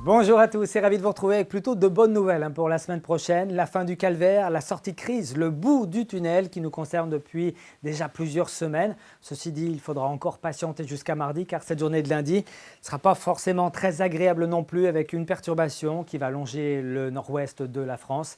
Bonjour à tous et ravi de vous retrouver avec plutôt de bonnes nouvelles pour la semaine prochaine. La fin du calvaire, la sortie de crise, le bout du tunnel qui nous concerne depuis déjà plusieurs semaines. Ceci dit, il faudra encore patienter jusqu'à mardi car cette journée de lundi ne sera pas forcément très agréable non plus avec une perturbation qui va longer le nord-ouest de la France.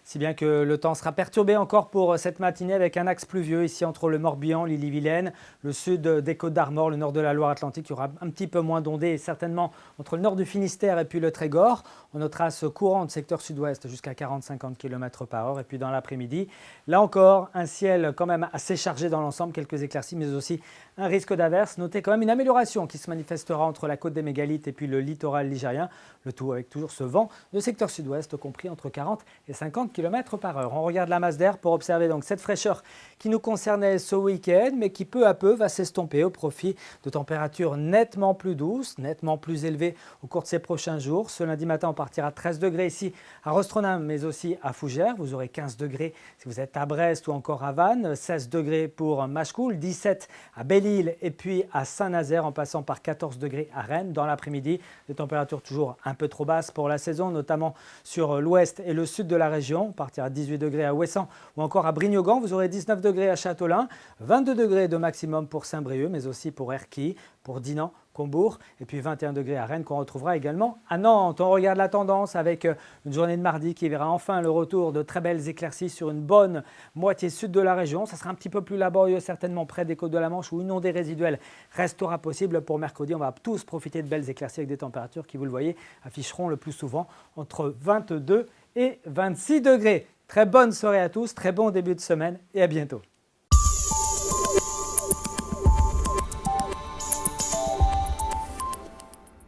Si bien que le temps sera perturbé encore pour cette matinée avec un axe pluvieux ici entre le Morbihan, l'Ille-et-Vilaine, le sud des Côtes-d'Armor, le nord de la Loire-Atlantique. Il y aura un petit peu moins d'ondées et certainement entre le nord du Finistère et puis le Trégor. On notera ce courant de secteur sud-ouest jusqu'à 40-50 km/h. Et puis dans l'après-midi, là encore, un ciel quand même assez chargé dans l'ensemble, quelques éclaircies, mais aussi un risque d'averse. Notez quand même une amélioration qui se manifestera entre la côte des mégalithes et puis le littoral ligérien. Le tout avec toujours ce vent de secteur sud-ouest compris entre 40 et 50 km/h. On regarde la masse d'air pour observer donc cette fraîcheur qui nous concernait ce week-end, mais qui peu à peu va s'estomper au profit de températures nettement plus douces, nettement plus élevées au cours de ces prochains jours. Ce lundi matin, on partira à 13 degrés ici à Rostronheim, mais aussi à Fougères. Vous aurez 15 degrés si vous êtes à Brest ou encore à Vannes, 16 degrés pour Machecoul, 17 à Belle-Île et puis à Saint-Nazaire, en passant par 14 degrés à Rennes. Dans l'après-midi, des températures toujours un peu trop basses pour la saison, notamment sur l'ouest et le sud de la région. On partira à 18 degrés à Ouessant ou encore à Brignogan. Vous aurez 19 degrés à Châteaulin, 22 degrés de maximum pour Saint-Brieuc, mais aussi pour Erquy, pour Dinan, Combourg, et puis 21 degrés à Rennes qu'on retrouvera également à Nantes. On regarde la tendance avec une journée de mardi qui verra enfin le retour de très belles éclaircies sur une bonne moitié sud de la région. Ça sera un petit peu plus laborieux certainement près des côtes de la Manche où une ondée résiduelle restera possible. Pour mercredi, on va tous profiter de belles éclaircies avec des températures qui, vous le voyez, afficheront le plus souvent entre 22 et 26 degrés. Très bonne soirée à tous, très bon début de semaine et à bientôt.